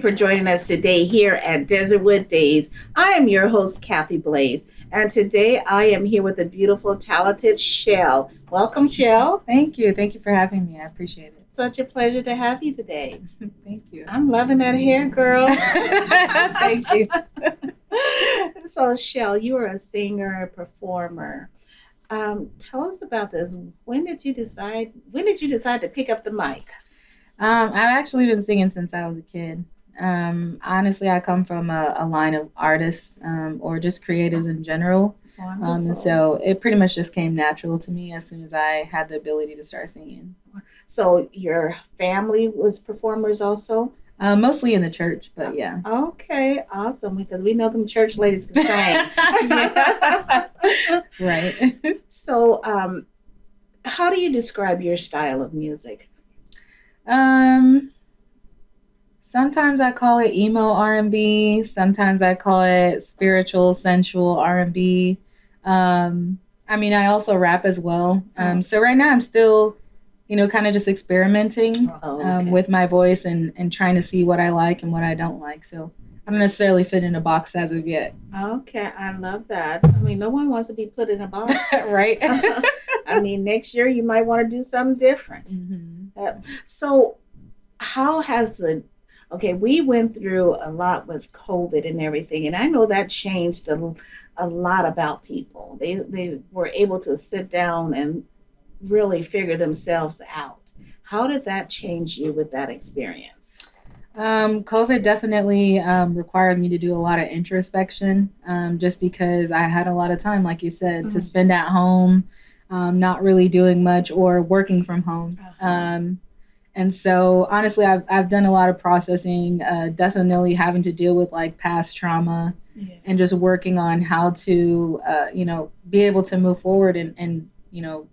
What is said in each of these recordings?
you for joining us today here at Desertwood Days. I am your host, Kathy Blaze, and today I am here with the beautiful, talented Chelle. Welcome, Chelle. Thank you. Thank you for having me. I appreciate it. Such a pleasure to have you today. Thank you. I'm loving that hair, girl. Thank you. So, Chelle, you are a singer, a performer. Tell us about this. When did you decide? When did you decide to pick up the mic? I've actually been singing since I was a kid. Honestly, I come from a line of artists or just creatives in general. And Wonderful. so it pretty much just came natural to me as soon as I had the ability to start singing. So your family was performers also? Mostly in the church, but yeah. Okay, awesome. Because we know them church ladies can sing. Yeah. Right. So, how do you describe your style of music? Um, Sometimes I call it emo R&B. Sometimes I call it spiritual, sensual R&B. I mean, I also rap as well. So right now I'm still, kind of just experimenting Oh, okay. with my voice and trying to see what I like and what I don't like. So I don't necessarily fit in a box as of yet. Okay, I love that. I mean, no one wants to be put in a box. Right? I mean, next year you might want to do something different. So, how has okay, we went through a lot with COVID and everything, and I know that changed a lot about people. They were able to sit down and really figure themselves out. How did that change you with that experience? COVID definitely required me to do a lot of introspection just because I had a lot of time, like you said, to spend at home, not really doing much or working from home. And so, honestly, I've done a lot of processing, definitely having to deal with like past trauma and just working on how to, be able to move forward and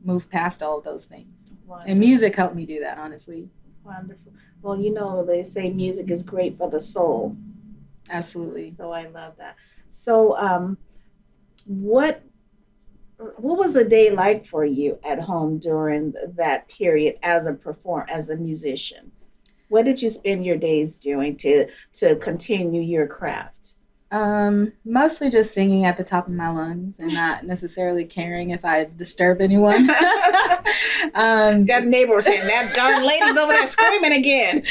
move past all of those things. Wonderful. And music helped me do that, honestly. Wonderful. Well, they say music is great for the soul. Absolutely. So I love that. So, what what was a day like for you at home during that period as a musician? What did you spend your days doing to continue your craft? Mostly just singing at the top of my lungs and not necessarily caring if I disturb anyone. That neighbor was saying that darn lady's over there screaming again.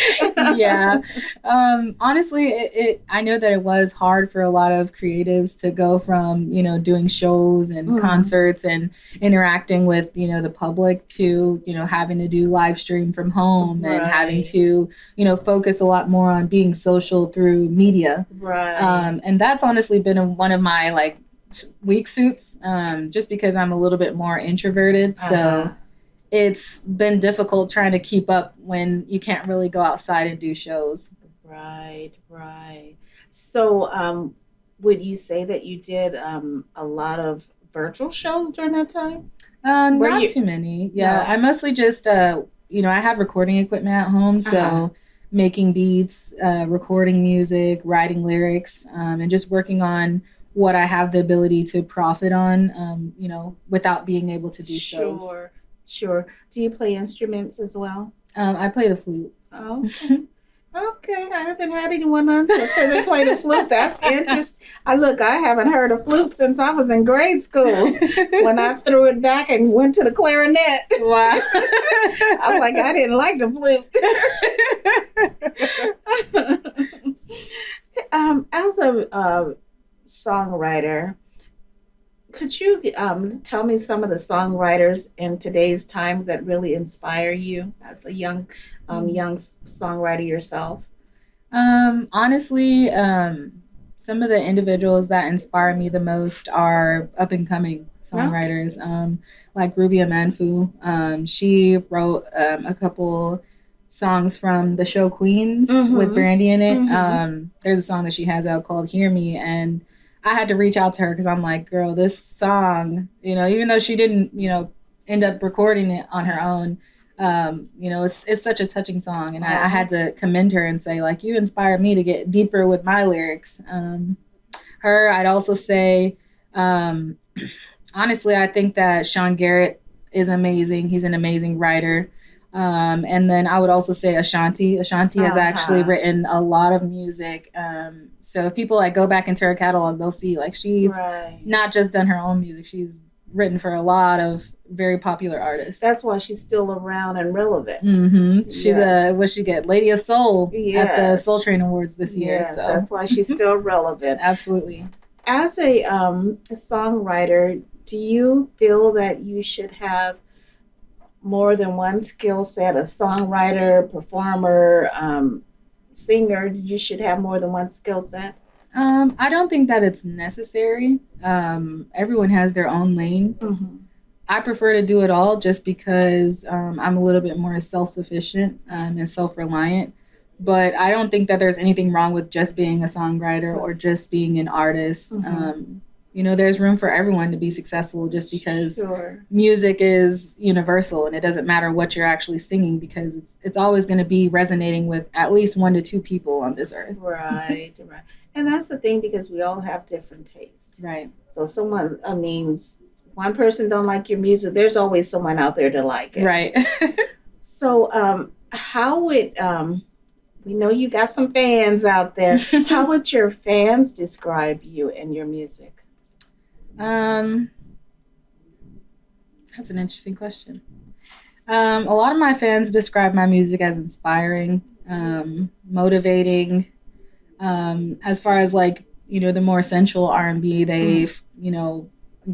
Yeah. Honestly, I know that it was hard for a lot of creatives to go from, doing shows and concerts and interacting with, the public to, having to do live stream from home and having to, focus a lot more on being social through media. Right. And that's honestly been one of my like weak suits, just because I'm a little bit more introverted. So it's been difficult trying to keep up when you can't really go outside and do shows. Right, right. So, would you say that you did a lot of virtual shows during that time? Were Not you? too many. Yeah, No. I mostly just, I have recording equipment at home. So making beats, recording music, writing lyrics, and just working on what I have the ability to profit on, without being able to do shows. Sure, sure. Do you play instruments as well? I play the flute. Oh, okay. Okay, I haven't had anyone on that say they play the flute. That's interesting. I haven't heard a flute since I was in grade school when I threw it back and went to the clarinet. Wow. I'm like, I didn't like the flute. As a songwriter, could you tell me some of the songwriters in today's times that really inspire you as a young songwriter yourself? Honestly, some of the individuals that inspire me the most are up and coming songwriters, like Rubia Manfu. She wrote a couple songs from the show Queens with Brandy in it. There's a song that she has out called Hear Me, and I had to reach out to her because I'm like, girl, this song, even though she didn't, end up recording it on her own, it's such a touching song. And I had to commend her and say, like, you inspired me to get deeper with my lyrics. I'd also say, honestly, I think that Sean Garrett is amazing. He's an amazing writer. And then I would also say Ashanti. Ashanti has actually written a lot of music. So if people like go back into her catalog, they'll see like she's not just done her own music. She's written for a lot of very popular artists. That's why she's still around and relevant. Mm-hmm. She's what she get? Lady of Soul at the Soul Train Awards this year. Yes, so that's why she's still relevant. Absolutely. As a songwriter, do you feel that you should have more than one skill set? A songwriter, performer, singer, you should have more than one skill set? I don't think that it's necessary. Everyone has their own lane. Mm-hmm. I prefer to do it all just because I'm a little bit more self-sufficient and self-reliant. But I don't think that there's anything wrong with just being a songwriter or just being an artist. Mm-hmm. There's room for everyone to be successful just because music is universal and it doesn't matter what you're actually singing because it's always going to be resonating with at least 1 to 2 people on this earth. Right. And that's the thing because we all have different tastes. Right. So one person don't like your music, there's always someone out there to like it. Right. So how would, we know you got some fans out there. How would your fans describe you and your music? That's an interesting question. A lot of my fans describe my music as inspiring, motivating. As far as like, the more sensual R&B, they,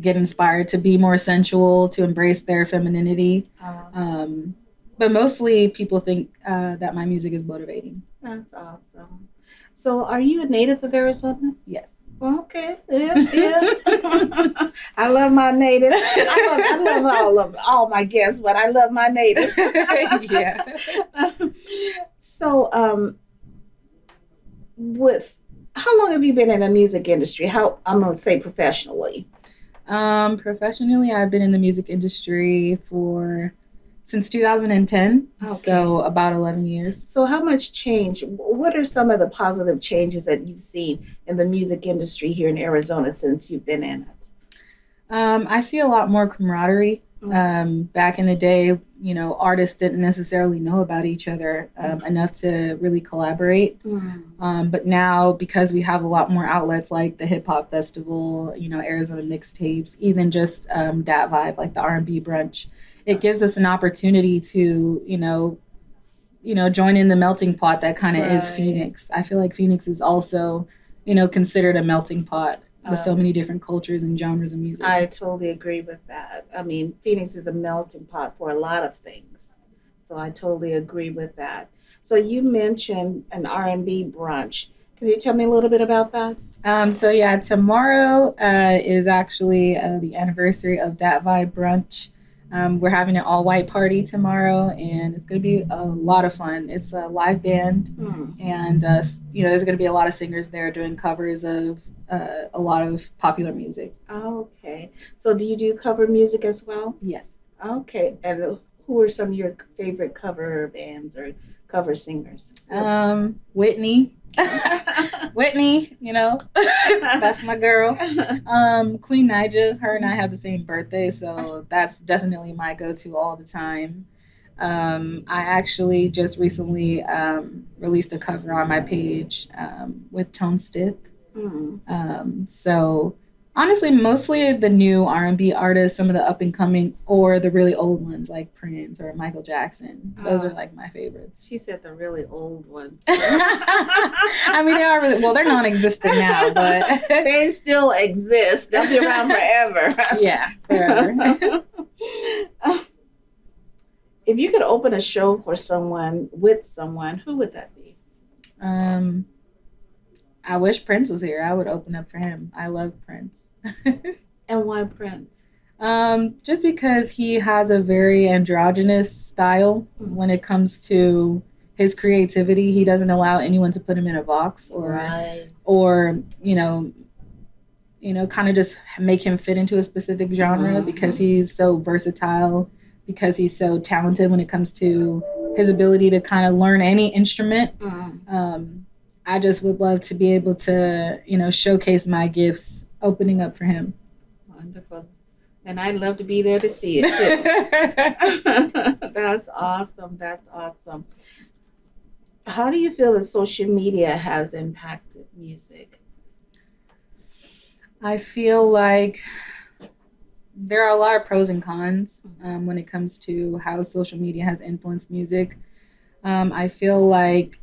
get inspired to be more sensual, to embrace their femininity. But mostly people think that my music is motivating. That's awesome. So are you a native of Arizona? Yes. Okay. Yeah. I love my natives. I love all my guests, but I love my natives. Yeah. So how long have you been in the music industry? I'm gonna say professionally. Professionally, I've been in the music industry since 2010, so about 11 years. So how much change, what are some of the positive changes that you've seen in the music industry here in Arizona since you've been in it? I see a lot more camaraderie. Back in the day, artists didn't necessarily know about each other enough to really collaborate. But now, because we have a lot more outlets like the Hip Hop Festival, Arizona Mixtapes, even just Dat Vibe, like the R&B brunch, it gives us an opportunity to, join in the melting pot that kind of is Phoenix. I feel like Phoenix is also, considered a melting pot with so many different cultures and genres of music. I totally agree with that. I mean, Phoenix is a melting pot for a lot of things. So I totally agree with that. So you mentioned an R&B brunch. Can you tell me a little bit about that? Tomorrow is actually the anniversary of Dat Vibe Brunch. We're having an all-white party tomorrow, and it's going to be a lot of fun. It's a live band, and there's going to be a lot of singers there doing covers of a lot of popular music. Okay. So do you do cover music as well? Yes. Okay. And who are some of your favorite cover bands or cover singers? Whitney. Whitney, that's my girl. Queen Naija, her and I have the same birthday, so that's definitely my go-to all the time. I actually just recently released a cover on my page with Tone Stith. So honestly, mostly the new R&B artists, some of the up and coming, or the really old ones like Prince or Michael Jackson. Those are like my favorites. She said the really old ones. I mean, they are really, well, they're non-existent now, but they still exist. They'll be around forever. Yeah, forever. If you could open a show for someone, with someone, who would that be? I wish Prince was here. I would open up for him. I love Prince. And why Prince? Just because he has a very androgynous style when it comes to his creativity. He doesn't allow anyone to put him in a box or kind of just make him fit into a specific genre because he's so versatile, because he's so talented when it comes to his ability to kind of learn any instrument. I just would love to be able to, showcase my gifts, opening up for him. Wonderful. And I'd love to be there to see it too. That's awesome. That's awesome. How do you feel that social media has impacted music? I feel like there are a lot of pros and cons when it comes to how social media has influenced music. I feel like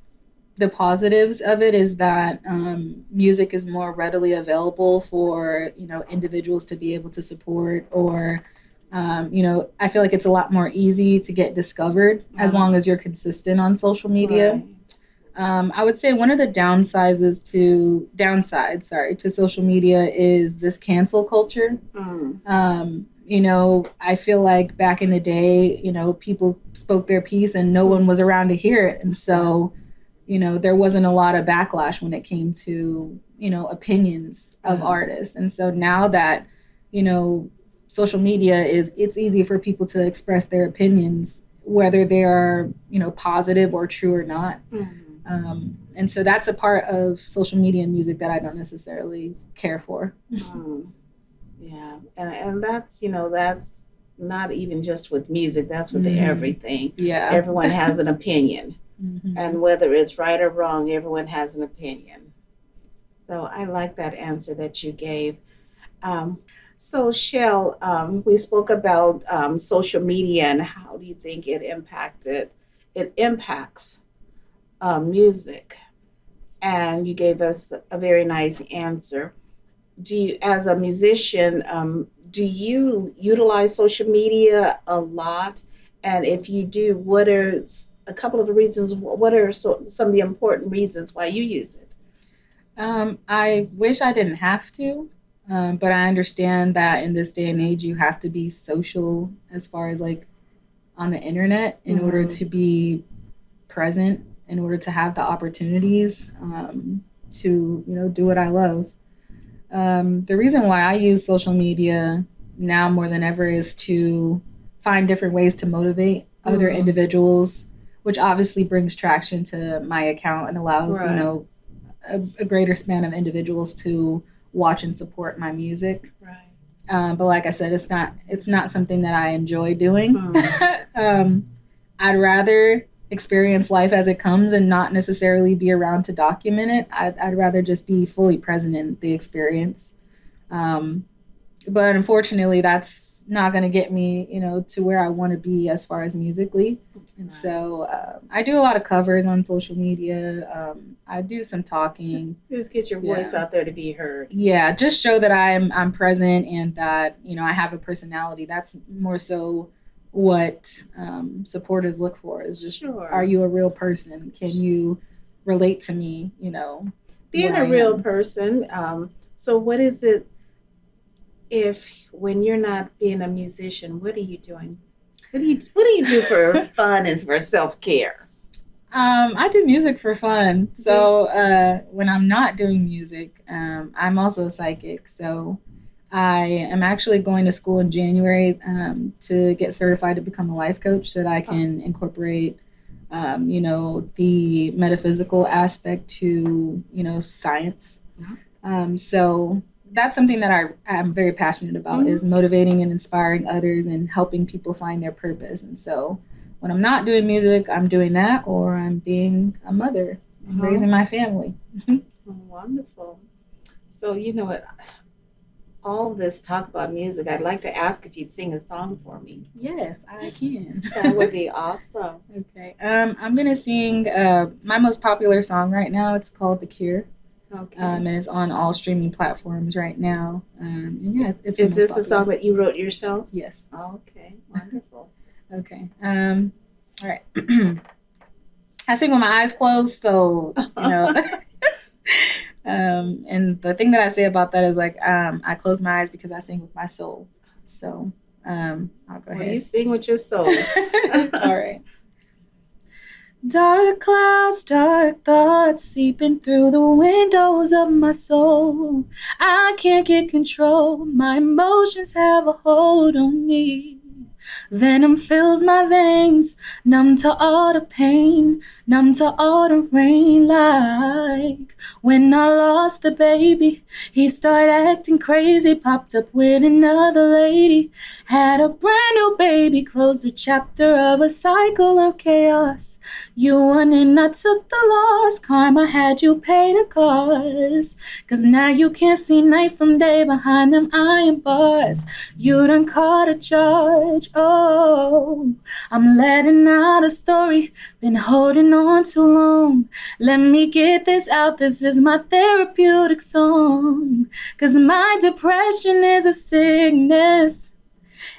the positives of it is that music is more readily available for individuals to be able to support, or I feel like it's a lot more easy to get discovered as long as you're consistent on social media. Right. I would say one of the downsides, sorry, to social media is this cancel culture. I feel like back in the day, people spoke their piece and no one was around to hear it. And so, there wasn't a lot of backlash when it came to, opinions of artists. And so now that, social media it's easy for people to express their opinions, whether they are, positive or true or not. And so that's a part of social media and music that I don't necessarily care for. Yeah, and that's that's not even just with music. That's with everything. Yeah, everyone has an opinion, and whether it's right or wrong, everyone has an opinion. So I like that answer that you gave. So Chelle, we spoke about social media and how do you think it impacts music, and you gave us a very nice answer. Do you, as a musician, do you utilize social media a lot? And if you do, what are a couple of the reasons? What are some of the important reasons why you use it? I wish I didn't have to, but I understand that in this day and age, you have to be social as far as like on the internet in order to be present, in order to have the opportunities to do what I love. The reason why I use social media now more than ever is to find different ways to motivate other individuals, which obviously brings traction to my account and allows a greater span of individuals to watch and support my music. Right. But like I said, it's not something that I enjoy doing. I'd rather experience life as it comes and not necessarily be around to document it. I'd rather just be fully present in the experience. But unfortunately, that's not going to get me, to where I want to be as far as musically. And so I do a lot of covers on social media. I do some talking. Just get your voice out there to be heard. Yeah, just show that I'm present and that, I have a personality. That's more so what supporters look for, is just, are you a real person? Can you relate to me, being a real person. So what is it, when you're not being a musician, what are you doing? What do you do for fun and for self-care? I do music for fun. So when I'm not doing music, I'm also a psychic. So I am actually going to school in January to get certified to become a life coach so that I can incorporate, the metaphysical aspect to, science. So that's something that I'm very passionate about, is motivating and inspiring others and helping people find their purpose. And so when I'm not doing music, I'm doing that, or I'm being a mother and raising my family. Wonderful. So, what? All this talk about music, I'd like to ask if you'd sing a song for me. Yes, I can. That would be awesome. Okay. I'm going to sing my most popular song right now. It's called The Cure. Okay. And it's on all streaming platforms right now. And yeah, it's Is this a song that you wrote yourself? Yes. Okay. Wonderful. Okay. All right. I sing with my eyes closed, so and the thing that I say about that is I close my eyes because I sing with my soul. So I'll go ahead. You sing with your soul. All right. Dark clouds, dark thoughts seeping through the windows of my soul. I can't get control. My emotions have a hold on me. Venom fills my veins, numb to all the pain, numb to all the rain. Like when I lost the baby, he started acting crazy, popped up with another lady, had a brand new baby, closed a chapter of a cycle of chaos. You won and I took the loss, karma had you pay the cost. 'Cause now you can't see night from day behind them iron bars. You done caught a charge, oh. I'm letting out a story, been holding on too long. Let me get this out, this is my therapeutic song. 'Cause my depression is a sickness.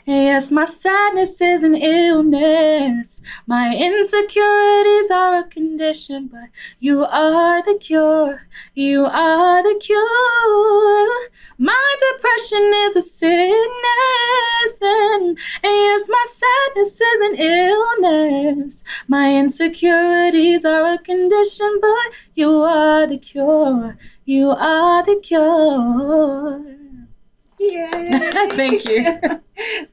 Yes, my sadness is an illness. My insecurities are a condition, but you are the cure. You are the cure. My depression is a sickness, and yes, my sadness is an illness. My insecurities are a condition, but you are the cure. You are the cure. Yay. Thank you.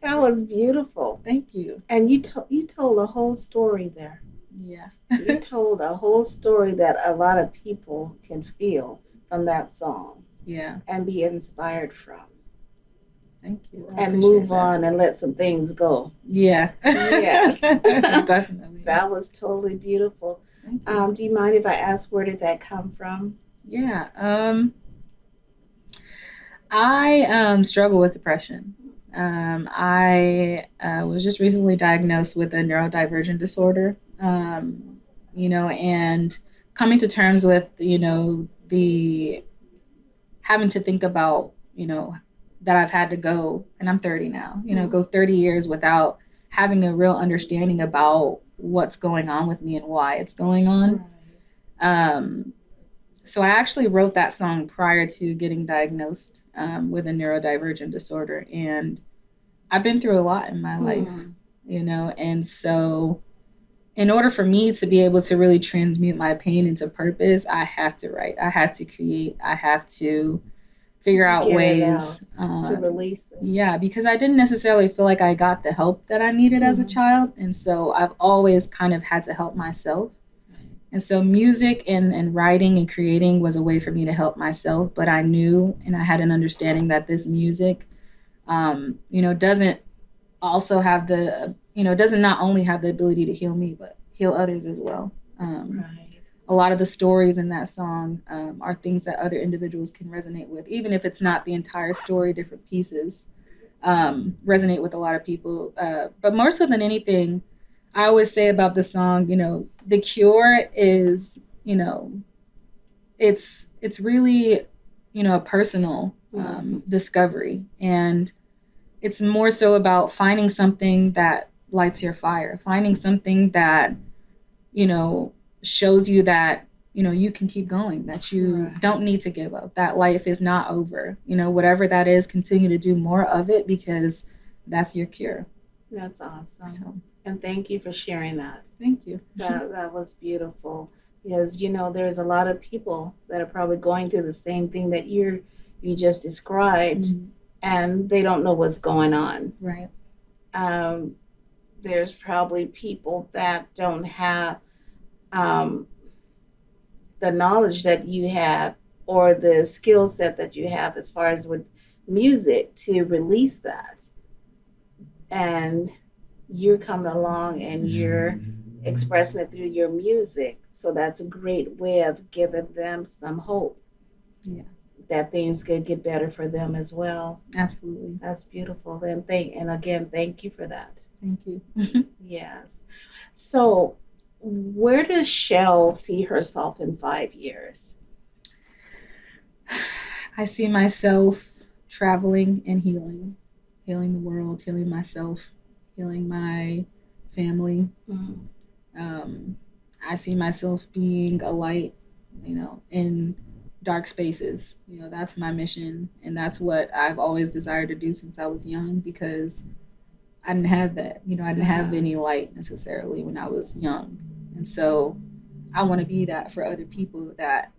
That was beautiful. Thank you. And you told a whole story there. Yeah. You told a whole story that a lot of people can feel from that song. Yeah. And be inspired from. Thank you. And move on and let some things go. Yeah. Yes. Definitely. That was totally beautiful. Do you mind if I ask, where did that come from? Yeah. I struggle with depression. I was just recently diagnosed with a neurodivergent disorder, and coming to terms with, the having to think about, that I've had to go, and I'm 30 now, go 30 years without having a real understanding about what's going on with me and why it's going on. So I actually wrote that song prior to getting diagnosed with a neurodivergent disorder. And I've been through a lot in my life, and so in order for me to be able to really transmute my pain into purpose, I have to write, I have to create, I have to figure out ways to release it. Yeah, because I didn't necessarily feel like I got the help that I needed as a child. And so I've always kind of had to help myself. And so music and writing and creating was a way for me to help myself. But I knew and I had an understanding that this music, doesn't also have doesn't not only have the ability to heal me, but heal others as well. A lot of the stories in that song are things that other individuals can resonate with, even if it's not the entire story, different pieces resonate with a lot of people. But more so than anything, I always say about the song, the cure is, it's really, a personal discovery. And it's more so about finding something that lights your fire, finding something that, shows you that, you can keep going, that you don't need to give up, that life is not over. Whatever that is, continue to do more of it, because that's your cure. That's awesome. So. And thank you for sharing that. Thank you. That was beautiful. Because, there's a lot of people that are probably going through the same thing that you just described, and they don't know what's going on. Right. There's probably people that don't have the knowledge that you have, or the skill set that you have as far as with music to release that. And you're coming along and you're expressing it through your music. So that's a great way of giving them some hope. Yeah. That things could get better for them as well. Absolutely. That's beautiful. And again, thank you for that. Thank you. Yes. So where does Chelle see herself in 5 years? I see myself traveling and healing the world, healing myself, healing my family. I see myself being a light, in dark spaces. That's my mission, and that's what I've always desired to do since I was young, because I didn't have that. I didn't have any light necessarily when I was young. And so I want to be that for other people that,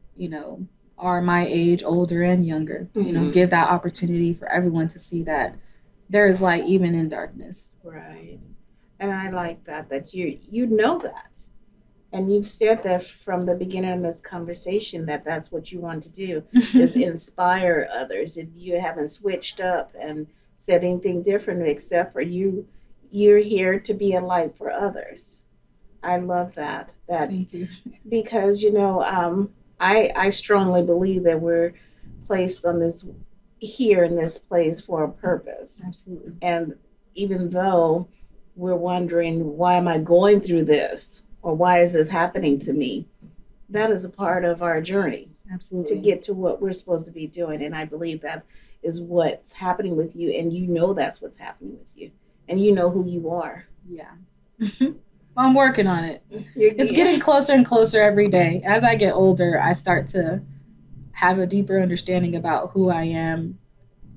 are my age, older and younger. Give that opportunity for everyone to see that there is light even in darkness. Right. And I like that you know that. And you've said that from the beginning of this conversation that that's what you want to do is inspire others. And you haven't switched up and said anything different except for you're here to be a light for others. I love that. That Thank you. because I strongly believe that we're placed on this here in this place for a purpose. Absolutely. And even though we're wondering, why am I going through this? Or why is this happening to me? That is a part of our journey Absolutely. to get to what we're supposed to be doing. And I believe that is what's happening with you. And you know that's what's happening with you. And you know who you are. Yeah. I'm working on it. It's getting closer and closer every day. As I get older, I start to have a deeper understanding about who I am,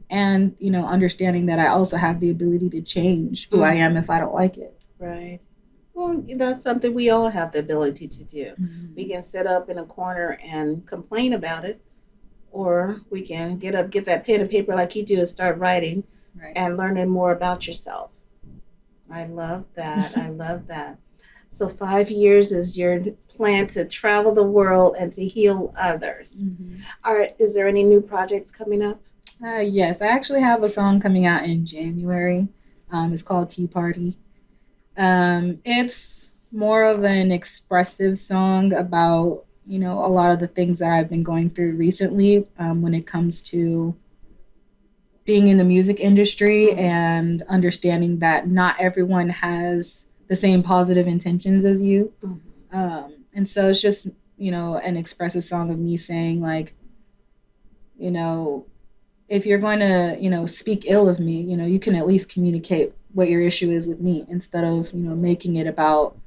and understanding that I also have the ability to change who I am if I don't like it. Right. Well, that's something we all have the ability to do. Mm-hmm. We can sit up in a corner and complain about it, or we can get up, get that pen and paper like you do, and start writing and learning more about yourself. I love that. I love that. So 5 years is your plan to travel the world and to heal others. Mm-hmm. Is there any new projects coming up? Yes, I actually have a song coming out in January. It's called Tea Party. It's more of an expressive song about, a lot of the things that I've been going through recently when it comes to being in the music industry and understanding that not everyone has the same positive intentions as you. And so it's just, an expressive song of me saying, like, if you're going to, speak ill of me, you can at least communicate what your issue is with me instead of, making it about,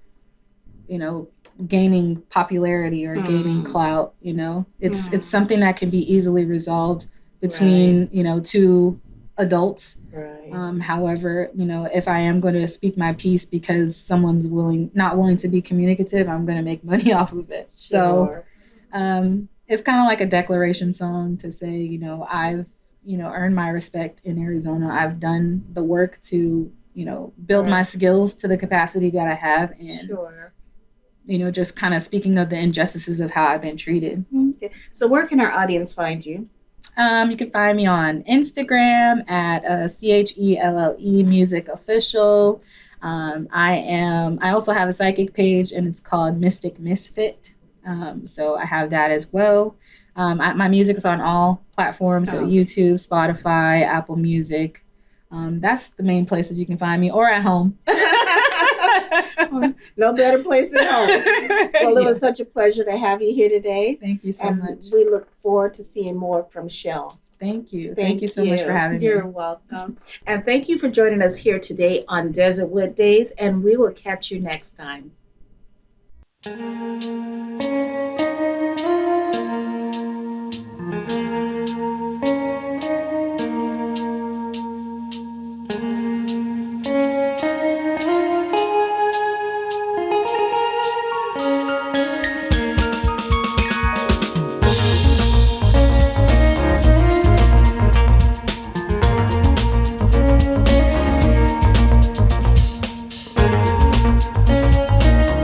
gaining popularity or gaining clout. It's something that can be easily resolved between, two adults. Right. However, if I am going to speak my piece because someone's not willing to be communicative, I'm going to make money off of it. Sure. So, it's kind of like a declaration song to say, I've, earned my respect in Arizona. I've done the work to, build my skills to the capacity that I have. And, just kind of speaking of the injustices of how I've been treated. Okay. So where can our audience find you? You can find me on Instagram at CHELLE Music Official. I also have a psychic page, and it's called Mystic Misfit. So I have that as well. My music is on all platforms, so YouTube, Spotify, Apple Music. That's the main places you can find me, or at home. No better place than home. Well, it was such a pleasure to have you here today. Thank you so much. We look forward to seeing more from Chelle. Thank you. Thank you so much for having me. You're welcome. And thank you for joining us here today on Desertwood Days, and we will catch you next time.